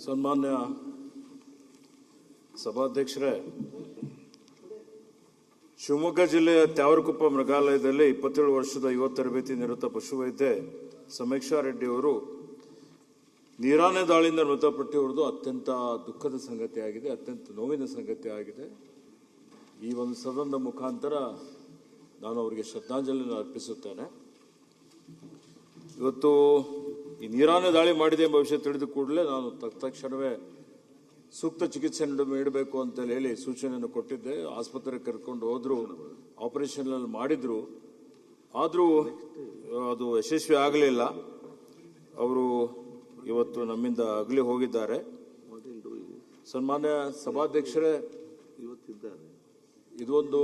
ಸನ್ಮಾನ್ಯ ಸಭಾಧ್ಯಕ್ಷರೇ, ಶಿವಮೊಗ್ಗ ಜಿಲ್ಲೆಯ ತ್ಯಾವರಕುಪ್ಪ ಮೃಗಾಲಯದಲ್ಲಿ 27 ವರ್ಷದ ಯುವ ತರಬೇತಿ ನಿರತ ಪಶುವೈದ್ಯೆ ಸಮೀಕ್ಷಾ ರೆಡ್ಡಿ ಅವರು ನೀರಾನೆ ದಾಳಿಯಿಂದ ಮೃತಪಟ್ಟಿರುವುದು ಅತ್ಯಂತ ದುಃಖದ ಸಂಗತಿಯಾಗಿದೆ, ಅತ್ಯಂತ ನೋವಿನ ಸಂಗತಿ ಆಗಿದೆ. ಈ ಒಂದು ಸದನದ ಮುಖಾಂತರ ನಾನು ಅವರಿಗೆ ಶ್ರದ್ಧಾಂಜಲಿಯನ್ನು ಅರ್ಪಿಸುತ್ತೇನೆ. ಇವತ್ತು ಈ ನೀರಾನೆ ದಾಳಿ ಮಾಡಿದೆ ಎಂಬ ವಿಷಯ ತಿಳಿದ ಕೂಡಲೇ ನಾನು ತಕ್ಷಣವೇ ಸೂಕ್ತ ಚಿಕಿತ್ಸೆ ನೀಡಬೇಕು ಅಂತ ಹೇಳಿ ಸೂಚನೆಯನ್ನು ಕೊಟ್ಟಿದ್ದೆ. ಆಸ್ಪತ್ರೆಗೆ ಕರ್ಕೊಂಡು ಹೋದ್ರು, ಆಪರೇಷನ್ ಮಾಡಿದ್ರು, ಆದರೂ ಅದು ಯಶಸ್ವಿ ಆಗಲಿಲ್ಲ. ಅವರು ಇವತ್ತು ನಮ್ಮಿಂದ ಅಗಲಿ ಹೋಗಿದ್ದಾರೆ. ಸನ್ಮಾನ್ಯ ಸಭಾಧ್ಯಕ್ಷರೇ, ಇದೊಂದು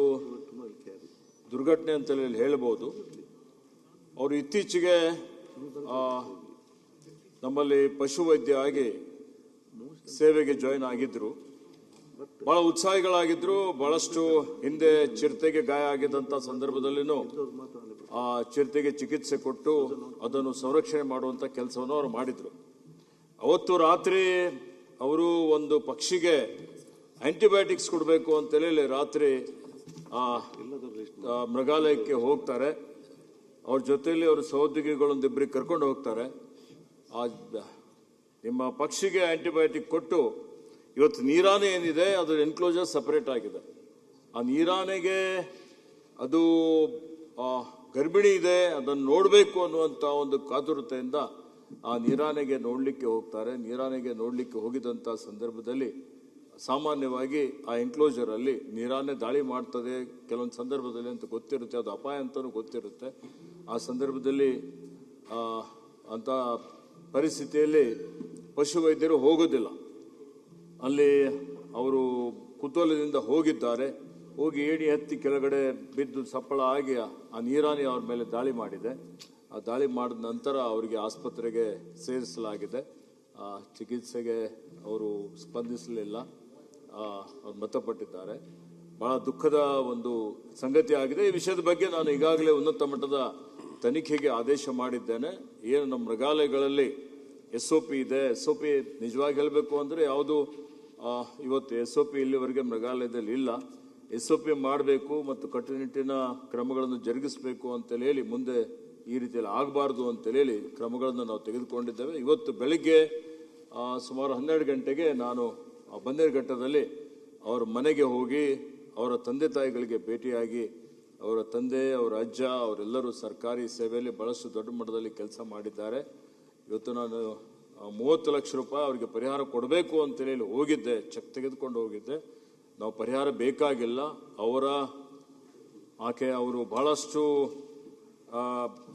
ದುರ್ಘಟನೆ ಅಂತ ಹೇಳಬಹುದು. ಅವರು ಇತ್ತೀಚೆಗೆ ನಮ್ಮಲ್ಲಿ ಪಶುವೈದ್ಯ ಆಗಿ ಸೇವೆಗೆ ಜಾಯಿನ್ ಆಗಿದ್ರು. ಬಹಳ ಉತ್ಸಾಹಿಗಳಾಗಿದ್ರು. ಬಹಳಷ್ಟು ಹಿಂದೆ ಚಿರತೆಗೆ ಗಾಯ ಆಗಿದ್ದಂಥ ಸಂದರ್ಭದಲ್ಲಿನೂ ಆ ಚಿರತೆಗೆ ಚಿಕಿತ್ಸೆ ಕೊಟ್ಟು ಅದನ್ನು ಸಂರಕ್ಷಣೆ ಮಾಡುವಂತ ಕೆಲಸವನ್ನು ಅವರು ಮಾಡಿದ್ರು. ಅವತ್ತು ರಾತ್ರಿ ಅವರು ಒಂದು ಪಕ್ಷಿಗೆ ಆಂಟಿಬಯೋಟಿಕ್ಸ್ ಕೊಡಬೇಕು ಅಂತೇಳಿ ರಾತ್ರಿ ಮೃಗಾಲಯಕ್ಕೆ ಹೋಗ್ತಾರೆ. ಅವ್ರ ಜೊತೆಯಲ್ಲಿ ಅವರು ಸಹೋದ್ಯೋಗಿಗಳೊಂದಿಬ್ಬರಿಗೆ ಕರ್ಕೊಂಡು ಹೋಗ್ತಾರೆ. ನಿಮ್ಮ ಪಕ್ಷಿಗೆ ಆಂಟಿಬಯೋಟಿಕ್ ಕೊಟ್ಟು ಇವತ್ತು ನೀರಾನೆ ಏನಿದೆ ಅದರ ಎನ್ಕ್ಲೋಜರ್ ಸಪರೇಟ್ ಆಗಿದೆ. ಆ ನೀರಾನೆಗೆ ಅದು ಗರ್ಭಿಣಿ ಇದೆ, ಅದನ್ನು ನೋಡಬೇಕು ಅನ್ನುವಂಥ ಒಂದು ಕಾತುರತೆಯಿಂದ ಆ ನೀರಾನೆಗೆ ನೋಡಲಿಕ್ಕೆ ಹೋಗ್ತಾರೆ. ನೀರಾನೆಗೆ ನೋಡಲಿಕ್ಕೆ ಹೋಗಿದಂಥ ಸಂದರ್ಭದಲ್ಲಿ ಸಾಮಾನ್ಯವಾಗಿ ಆ ಎನ್ಕ್ಲೋಜರ್ ಅಲ್ಲಿ ನೀರಾನೆ ದಾಳಿ ಮಾಡ್ತದೆ ಕೆಲವೊಂದು ಸಂದರ್ಭದಲ್ಲಿ ಅಂತ ಗೊತ್ತಿರುತ್ತೆ, ಅದು ಅಪಾಯ ಅಂತಲೂ ಗೊತ್ತಿರುತ್ತೆ. ಆ ಸಂದರ್ಭದಲ್ಲಿ ಅಂತ ಪರಿಸ್ಥಿತಿಯಲ್ಲಿ ಪಶುವೈದ್ಯರು ಹೋಗೋದಿಲ್ಲ. ಅಲ್ಲಿ ಅವರು ಕುತೂಹಲದಿಂದ ಹೋಗಿದ್ದಾರೆ. ಹೋಗಿ ಏಣಿ ಹತ್ತಿ ಕೆಳಗಡೆ ಬಿದ್ದು ಸಪ್ಪಳ ಆಗಿ ಆ ನೀರಾನೆ ಅವ್ರ ಮೇಲೆ ದಾಳಿ ಮಾಡಿದೆ. ಆ ದಾಳಿ ಮಾಡಿದ ನಂತರ ಅವರಿಗೆ ಆಸ್ಪತ್ರೆಗೆ ಸೇರಿಸಲಾಗಿದೆ. ಚಿಕಿತ್ಸೆಗೆ ಅವರು ಸ್ಪಂದಿಸಲಿಲ್ಲ, ಅವ್ರು ಮೃತಪಟ್ಟಿದ್ದಾರೆ. ಬಹಳ ದುಃಖದ ಒಂದು ಸಂಗತಿ ಆಗಿದೆ. ಈ ವಿಷಯದ ಬಗ್ಗೆ ನಾನು ಈಗಾಗಲೇ ಉನ್ನತ ಮಟ್ಟದ ತನಿಖೆಗೆ ಆದೇಶ ಮಾಡಿದ್ದೇನೆ. ಏನು ನಮ್ಮ ಮೃಗಾಲಯಗಳಲ್ಲಿ SOP ಇದೆ, SOP ನಿಜವಾಗಿ ಹೇಳಬೇಕು ಅಂದರೆ ಯಾವುದು ಇವತ್ತು SOP ಇಲ್ಲಿವರೆಗೆ ಮೃಗಾಲಯದಲ್ಲಿ ಇಲ್ಲ. SOP ಮಾಡಬೇಕು ಮತ್ತು ಕಟ್ಟುನಿಟ್ಟಿನ ಕ್ರಮಗಳನ್ನು ಜರುಗಿಸಬೇಕು ಅಂತೇಳಿ ಮುಂದೆ ಈ ರೀತಿಯಲ್ಲಿ ಆಗಬಾರ್ದು ಅಂತೇಳಿ ಕ್ರಮಗಳನ್ನು ನಾವು ತೆಗೆದುಕೊಂಡಿದ್ದೇವೆ. ಇವತ್ತು ಬೆಳಿಗ್ಗೆ ಸುಮಾರು 12 ಗಂಟೆಗೆ ನಾನು ಬನ್ನೇರುಘಟ್ಟದಲ್ಲಿ ಅವರ ಮನೆಗೆ ಹೋಗಿ ಅವರ ತಂದೆ ತಾಯಿಗಳಿಗೆ ಭೇಟಿಯಾಗಿ, ಅವರ ತಂದೆ, ಅವರ ಅಜ್ಜ ಅವರೆಲ್ಲರೂ ಸರ್ಕಾರಿ ಸೇವೆಯಲ್ಲಿ ಬಹಳಷ್ಟು ದೊಡ್ಡ ಮಟ್ಟದಲ್ಲಿ ಕೆಲಸ ಮಾಡಿದ್ದಾರೆ. ಇವತ್ತು ನಾನು 30 ಲಕ್ಷ ರೂಪಾಯಿ ಅವರಿಗೆ ಪರಿಹಾರ ಕೊಡಬೇಕು ಅಂತೇಳಿ ಹೋಗಿದ್ದೆ, ಚೆಕ್ ತೆಗೆದುಕೊಂಡು ಹೋಗಿದ್ದೆ. ನಾವು ಪರಿಹಾರ ಬೇಕಾಗಿಲ್ಲ. ಅವರು ಬಹಳಷ್ಟು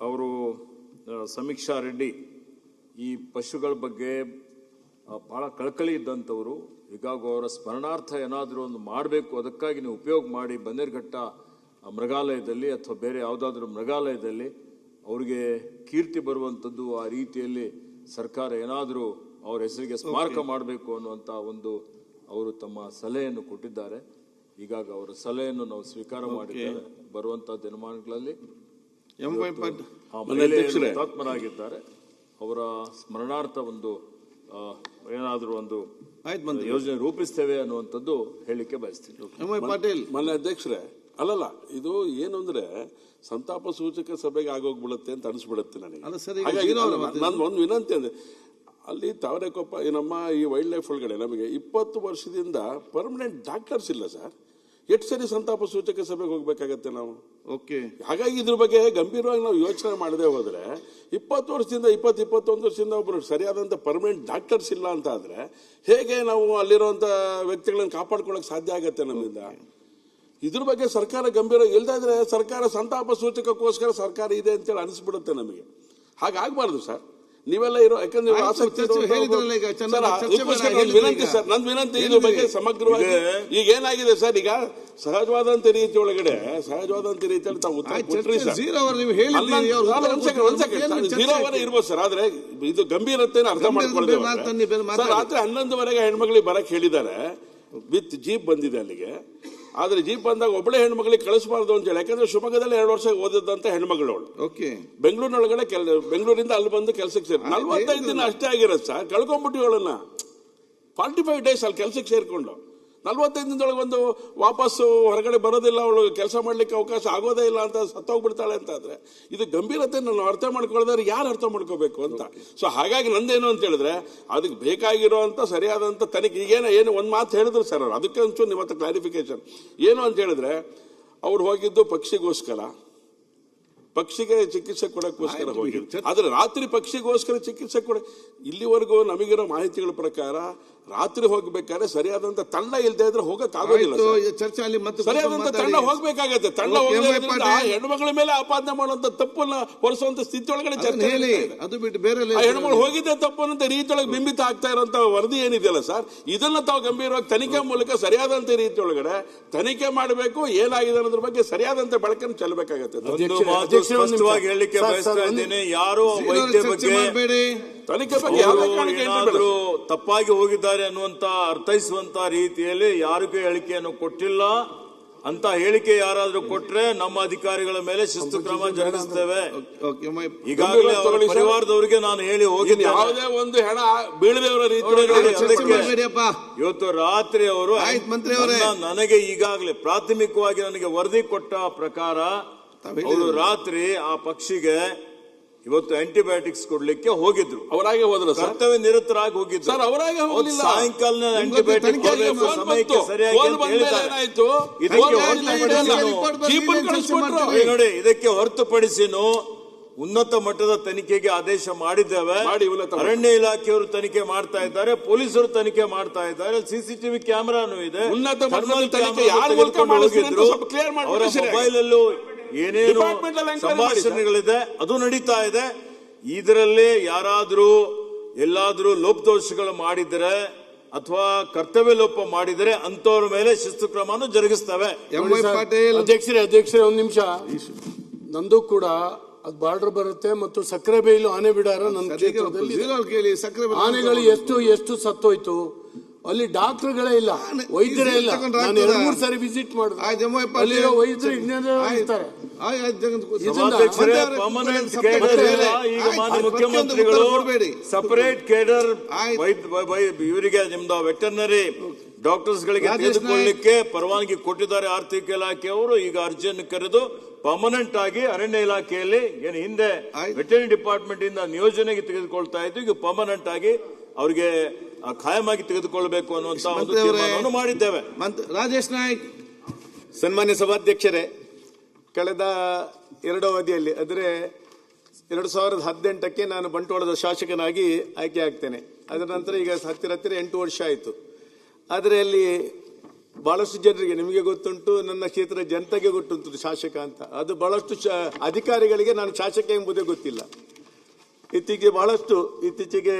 ಅವರು ಸಮೀಕ್ಷಾ ರೆಡ್ಡಿ ಈ ಪಶುಗಳ ಬಗ್ಗೆ ಬಹಳ ಕಳಕಳಿ ಇದ್ದಂಥವರು. ಹೀಗಾಗಿ ಅವರ ಸ್ಮರಣಾರ್ಥ ಏನಾದರೂ ಒಂದು ಮಾಡಬೇಕು, ಅದಕ್ಕಾಗಿ ನೀವು ಉಪಯೋಗ ಮಾಡಿ ಬನ್ನೇರುಘಟ್ಟ ಮೃಗಾಲಯದಲ್ಲಿ ಅಥವಾ ಬೇರೆ ಯಾವುದಾದ್ರೂ ಮೃಗಾಲಯದಲ್ಲಿ ಅವರಿಗೆ ಕೀರ್ತಿ ಬರುವಂಥದ್ದು, ಆ ರೀತಿಯಲ್ಲಿ ಸರ್ಕಾರ ಏನಾದರೂ ಅವರ ಹೆಸರಿಗೆ ಸ್ಮಾರಕ ಮಾಡಬೇಕು ಅನ್ನುವಂಥ ಒಂದು ಅವರು ತಮ್ಮ ಸಲಹೆಯನ್ನು ಕೊಟ್ಟಿದ್ದಾರೆ. ಹೀಗಾಗಿ ಅವರ ಸಲಹೆಯನ್ನು ನಾವು ಸ್ವೀಕಾರ ಮಾಡಿದ್ದೇವೆ. ಬರುವಂತಹ ದಿನಮಾನಗಳಲ್ಲಿ ಹುತಾತ್ಮರಾಗಿದ್ದಾರೆ, ಅವರ ಸ್ಮರಣಾರ್ಥ ಒಂದು ಏನಾದರೂ ಒಂದು ಯೋಜನೆ ರೂಪಿಸ್ತೇವೆ ಅನ್ನುವಂಥದ್ದು ಹೇಳಿಕೆ ಬಯಸ್ತೀನಿ. ಪಾಟೀಲ್ ಮಾನ್ಯ ಅಧ್ಯಕ್ಷರೇ, ಅಲ್ಲಲ್ಲ ಇದು ಏನು ಅಂದ್ರೆ ಸಂತಾಪ ಸೂಚಕ ಸಭೆಗೆ ಆಗೋಗ್ಬಿಡುತ್ತೆ ಅಂತ ಅನಿಸ್ಬಿಡುತ್ತೆ ನನಗೆ. ನಂದು ಒಂದು ವಿನಂತಿ ಅಂದ್ರೆ ಅಲ್ಲಿ ತಾವರೆಕೊಪ್ಪ ನಮ್ಮ ಈ ವೈಲ್ಡ್ ಲೈಫ್ ಒಳಗಡೆ ನಮಗೆ 20 ವರ್ಷದಿಂದ ಪರ್ಮನೆಂಟ್ ಡಾಕ್ಟರ್ಸ್ ಇಲ್ಲ ಸರ್. ಎಷ್ಟು ಸರಿ ಸಂತಾಪ ಸೂಚಕ ಸಭೆಗೆ ಹೋಗ್ಬೇಕಾಗತ್ತೆ ನಾವು. ಓಕೆ, ಹಾಗಾಗಿ ಇದ್ರ ಬಗ್ಗೆ ಗಂಭೀರವಾಗಿ ನಾವು ಯೋಚನೆ ಮಾಡದೆ ಹೋದ್ರೆ 20 ವರ್ಷದಿಂದ 21 ವರ್ಷದಿಂದ ಒಬ್ಬರು ಸರಿಯಾದಂತ ಪರ್ಮನೆಂಟ್ ಡಾಕ್ಟರ್ಸ್ ಇಲ್ಲ ಅಂತ ಆದ್ರೆ ಹೇಗೆ ನಾವು ಅಲ್ಲಿರುವಂತ ವ್ಯಕ್ತಿಗಳನ್ನ ಕಾಪಾಡ್ಕೊಳಕ್ ಸಾಧ್ಯ ಆಗತ್ತೆ ನಮ್ಮಿಂದ. ಇದ್ರ ಬಗ್ಗೆ ಸರ್ಕಾರ ಗಂಭೀರ ಇಲ್ದ ಇದ್ರೆ ಸರ್ಕಾರ ಸಂತಾಪ ಸೂಚಕಕ್ಕೋಸ್ಕರ ಸರ್ಕಾರ ಇದೆ ಅಂತೇಳಿ ಅನಿಸ್ಬಿಡುತ್ತೆ ನಮಗೆ. ಹಾಗಾಗಬಾರ್ದು ಸರ್. ನೀವೆಲ್ಲ ಇರೋ ಯಾಕಂದ್ರೆ ಆಸಕ್ತಿ ವಿನಂತಿ ಸರ್, ನಂದು ವಿನಂತಿ ಇದ್ರ ಬಗ್ಗೆ ಸಮಗ್ರವಾಗಿ. ಈಗ ಏನಾಗಿದೆ ಸರ್, ಈಗ ಸಹಜವಾದಂತ ರೀತಿ ಒಳಗಡೆ ಸಹಜವಾದಂತ ರೀತಿಯಲ್ಲಿ ತಾವು ಇರ್ಬೋದು ಸರ್. ಆದ್ರೆ ಇದು ಗಂಭೀರತೆಯನ್ನು ಅರ್ಥ ಮಾಡ್ಕೊಳ್ಳೋದು. ರಾತ್ರಿ 11:30 ಹೆಣ್ಮಕ್ಳಿಗೆ ಬರಕ್ ಹೇಳಿದ್ದಾರೆ, ವಿತ್ ಜೀಪ್ ಬಂದಿದೆ ಅಲ್ಲಿಗೆ. ಆದ್ರೆ ಜೀಪ್ ಬಂದಾಗ ಒಬ್ಬಳೆ ಹೆಣ್ಮಕ್ಳಿಗೆ ಕಳಿಸಬಾರ್ದು ಅಂತ ಹೇಳಿ, ಯಾಕಂದ್ರೆ ಶಿವಮೊಗ್ಗದಲ್ಲಿ 2 ವರ್ಷ ಓದಿದಂತ ಹೆಣ್ಮಗಳವಳು ಬೆಂಗಳೂರಿನೊಳಗಡೆ ಬೆಂಗಳೂರಿಂದ ಅಲ್ಲಿ ಬಂದು ಕೆಲಸಕ್ಕೆ ಸೇರಿ 45 ದಿನ ಅಷ್ಟೇ ಆಗಿರೋದು ಸರ್. ಕಳ್ಕೊಂಡ್ಬಿಟ್ಟು ಅವಳನ್ನ 45 ಡೇಸ್ ಅಲ್ಲಿ ಕೆಲಸಕ್ಕೆ ಸೇರ್ಕೊಂಡು 45 ದಿನದೊಳಗೆ ಒಂದು ವಾಪಸ್ಸು ಹೊರಗಡೆ ಬರೋದಿಲ್ಲ, ಅವಳು ಕೆಲಸ ಮಾಡ್ಲಿಕ್ಕೆ ಅವಕಾಶ ಆಗೋದೇ ಇಲ್ಲ ಅಂತ ಸತ್ತೋಗ್ಬಿಡ್ತಾಳೆ ಅಂತ ಆದ್ರೆ ಇದು ಗಂಭೀರತೆ ನಾನು ಅರ್ಥ ಮಾಡ್ಕೊಳ್ಳೋದ್ರೆ ಯಾರು ಅರ್ಥ ಮಾಡ್ಕೋಬೇಕು ಅಂತ. ಸೊ ಹಾಗಾಗಿ ನಂದೇನು ಅಂತ ಹೇಳಿದ್ರೆ ಅದಕ್ಕೆ ಬೇಕಾಗಿರೋಂಥ ಸರಿಯಾದಂಥ ತನಿಖೆ. ಏನು ಒಂದು ಮಾತು ಹೇಳಿದ್ರು ಸರ್ ಅವರು, ಅದಕ್ಕೆ ಒಂಚೂರು ನಿಮ್ಮ ಹತ್ರ ಕ್ಲಾರಿಫಿಕೇಶನ್ ಏನು ಅಂತ ಹೇಳಿದ್ರೆ, ಅವ್ರು ಹೋಗಿದ್ದು ಪಕ್ಷಿಗೆ ಚಿಕಿತ್ಸೆ ಕೊಡೋಕ್ಕೋಸ್ಕರ ಹೋಗಿದ್ರು. ಆದ್ರೆ ರಾತ್ರಿ ಪಕ್ಷಿಗೋಸ್ಕರ ಚಿಕಿತ್ಸೆ ಇಲ್ಲಿವರೆಗೂ ನಮಗಿರೋ ಮಾಹಿತಿಗಳ ಪ್ರಕಾರ ರಾತ್ರಿ ಹೋಗ್ಬೇಕಾದ್ರೆ ಸರಿಯಾದಂತ ತಂಡ ಇಲ್ಲದೆ ಇದ್ರೆ ಹೋಗಕ್ಕಾಗೋದಿಲ್ಲ. ಸರಿಯಾದಂತ ತಂಡ ಹೋಗ್ಬೇಕಾಗತ್ತೆ. ತಂಡ ಹೋಗೋದ್ರಿಂದ ಹೆಣ್ಮಗಳ ಮೇಲೆ ಆಪಾದನೆ ಮಾಡುವಂತ ತಪ್ಪನ್ನ ಹೊರಿಸುವಂತ ಸ್ಥಿತಿ ಒಳಗಡೆ ಚರ್ಚೆ. ಅದು ಬಿಟ್ಟು ಬೇರೆ ಹೆಣ್ಮಗಳು ಹೋಗಿದ್ದೆ ತಪ್ಪು ಅನ್ನೋ ರೀತಿಯೊಳಗೆ ಬಿಂಬಿತ ಆಗ್ತಾ ಇರುವಂತ ವರದಿ ಏನಿದೆಯಲ್ಲ ಸರ್, ಇದನ್ನ ತಾವು ಗಂಭೀರವಾಗಿ ತನಿಖೆ ಮೂಲಕ ಸರಿಯಾದಂತ ರೀತಿ ಒಳಗಡೆ ತನಿಖೆ ಮಾಡಬೇಕು. ಏನಾಗಿದೆ ಅನ್ನೋದ್ರ ಬಗ್ಗೆ ಸರಿಯಾದಂತ ಬೆಳಕನ್ನು ಚೆಲ್ಲಬೇಕಾಗತ್ತೆ. ಸ್ಪಷ್ಟವಾಗಿ ಹೇಳಲಿಕ್ಕೆ ಬಯಸ್ತಾ ಇದ್ದೇನೆ, ಯಾರು ವೈದ್ಯ ಬಗ್ಗೆ ತನಿಖೆ ಬಗ್ಗೆ ಏನಾದರೂ ತಪ್ಪಾಗಿ ಹೋಗಿದ್ದಾರೆ ಅನ್ನುವಂತ ಅರ್ಥೈಸುವಂತ ರೀತಿಯಲ್ಲಿ ಯಾರಿಗೂ ಹೇಳಿಕೆಯನ್ನು ಕೊಟ್ಟಿಲ್ಲ ಅಂತ ಹೇಳಿಕೆ ಯಾರಾದ್ರೂ ಕೊಟ್ರೆ ನಮ್ಮ ಅಧಿಕಾರಿಗಳ ಮೇಲೆ ಶಿಸ್ತು ಕ್ರಮ ಜರುಗಿಸ್ತೇವೆ. ಈಗಾಗಲೇ ಅವರ ಪರಿವಾರದವರಿಗೆ ನಾನು ಹೇಳಿ ಹೋಗಿದ್ದೆ, ಯಾವುದೇ ಒಂದು ಹೆಣ ಬೀಳದವರ ರೀತಿ ಇವತ್ತು ರಾತ್ರಿ ಅವರು ನನಗೆ ಈಗಾಗಲೇ ಪ್ರಾಥಮಿಕವಾಗಿ ನನಗೆ ವರದಿ ಕೊಟ್ಟ ಪ್ರಕಾರ ಅವರು ರಾತ್ರಿ ಆ ಪಕ್ಷಿಗೆ ಇವತ್ತು ಆಂಟಿಬಯೋಟಿಕ್ಸ್ ಕೊಡ್ಲಿಕ್ಕೆ ಹೋಗಿದ್ರು. ಅವರಾಗೆ ಹೋದ್ರು, ಕರ್ತವ್ಯ ನಿರತರಾಗಿ ಹೋಗಿದ್ರು ಸರ್. ಅವರಾಗೆ ಹೋಗಲಿಲ್ಲ. ಸಾಯಂಕಾಲ ಆಂಟಿಬಯೋಟಿಕ್ ಸಮಯಕ್ಕೆ ಸರಿಯಾಗಿ ನೋಡಿ, ಇದಕ್ಕೆ ಹೊರತುಪಡಿಸಿನೂ ಉನ್ನತ ಮಟ್ಟದ ತನಿಖೆಗೆ ಆದೇಶ ಮಾಡಿದ್ದೇವೆ. ಅರಣ್ಯ ಇಲಾಖೆಯವರು ತನಿಖೆ ಮಾಡ್ತಾ ಇದ್ದಾರೆ, ಪೊಲೀಸರು ತನಿಖೆ ಮಾಡ್ತಾ ಇದ್ದಾರೆ, ಸಿಸಿಟಿವಿ ಕ್ಯಾಮೆರಾನು ಇದೆ. ಉನ್ನತ ಮಟ್ಟದ ತನಿಖೆ ಯಾರು ಹೋಗಿದ್ರು, ಅವರ ಮೊಬೈಲ್ ಅಲ್ಲೂ ಏನೇನು ಸಂಭಾಷಣೆಗಳಿದೆ ಅದು ನಡೀತಾ ಇದೆ. ಇದರಲ್ಲಿ ಯಾರಾದ್ರೂ ಎಲ್ಲಾದ್ರೂ ಲೋಪದೋಷಗಳು ಮಾಡಿದರೆ ಅಥವಾ ಕರ್ತವ್ಯ ಲೋಪ ಮಾಡಿದರೆ ಅಂತವ್ರ ಮೇಲೆ ಶಿಸ್ತು ಕ್ರಮವನ್ನು ಜರುಗಿಸ್ತವೆ. ಅಧ್ಯಕ್ಷರೇ ಒಂದು ನಿಮಿಷ, ನಂದು ಕೂಡ ಅದು ಬಾರ್ಡರ್ ಬರುತ್ತೆ ಮತ್ತು ಸಕ್ಕರೆ ಬೈಲು ಆನೆ ಬಿಡಾರ ನನ್ನ ಕ್ಷೇತ್ರದಲ್ಲಿ ಆನೆಗಳು ಎಷ್ಟು ಸತ್ತೋಯ್ತು. ಅಲ್ಲಿ ಡಾಕ್ಟರ್ಗಳೇ ಇಲ್ಲ, ವೈದ್ಯರೇ ಇಲ್ಲ. ನಾನು 2-3 ಸಾರಿ ವಿಸಿಟ್ ಮಾಡಿದೆ, ಅಲ್ಲಿರೋ ವೈದ್ಯರು ಇರ್ತಾರೆ. ಈಗ ಮಾನ್ಯ ಮುಖ್ಯಮಂತ್ರಿಗಳು ಸಪರೇಟ್ ಕೇಡರ್ ಇವರಿಗೆ ನಿಮ್ದು ವೆಟರ್ನರಿ ಡಾಕ್ಟರ್ಸ್ ಗಳಿಗೆ ತೆಗೆದುಕೊಳ್ಳಲಿಕ್ಕೆ ಪರವಾನಗಿ ಕೊಟ್ಟಿದ್ದಾರೆ ಆರ್ಥಿಕ ಇಲಾಖೆಯವರು. ಈಗ ಅರ್ಜಿಯನ್ನು ಕರೆದು ಪರ್ಮನೆಂಟ್ ಆಗಿ ಅರಣ್ಯ ಇಲಾಖೆಯಲ್ಲಿ ಏನು ಹಿಂದೆ ವೆಟರ್ನರಿ ಡಿಪಾರ್ಟ್ಮೆಂಟ್ ಇಂದ ನಿಯೋಜನೆಗೆ ತೆಗೆದುಕೊಳ್ತಾ ಇದ್ದು, ಈಗ ಪರ್ಮನೆಂಟ್ ಆಗಿ ಅವರಿಗೆ ಖಾಯಮಾಗಿ ತೆಗೆದುಕೊಳ್ಳಬೇಕು ಅನ್ನುವಂತ ಒಂದು ತೀರ್ಮಾನವನ್ನು ಮಾಡಿದ್ದೇವೆ. ರಾಜೇಶ್ ನಾಯ್ಕ್. ಸನ್ಮಾನ್ಯ ಸಭಾಧ್ಯಕ್ಷರೇ, ಕಳೆದ 2 ಅವಧಿಯಲ್ಲಿ ಅಂದರೆ 2018ಕ್ಕೆ ನಾನು ಬಂಟ್ವಾಳದ ಶಾಸಕನಾಗಿ ಆಯ್ಕೆ ಆಗ್ತೇನೆ. ಅದರ ನಂತರ ಈಗ ಹತ್ತಿರ 8 ವರ್ಷ ಆಯಿತು. ಆದರೆ ಅಲ್ಲಿ ಬಹಳಷ್ಟು ಜನರಿಗೆ, ನಿಮಗೆ ಗೊತ್ತುಂಟು, ನನ್ನ ಕ್ಷೇತ್ರದ ಜನತೆಗೆ ಗೊತ್ತುಂಟು ಶಾಸಕ ಅಂತ. ಅದು ಬಹಳಷ್ಟು ಅಧಿಕಾರಿಗಳಿಗೆ ನಾನು ಶಾಸಕ ಎಂಬುದೇ ಗೊತ್ತಿಲ್ಲ. ಇತ್ತೀಚೆಗೆ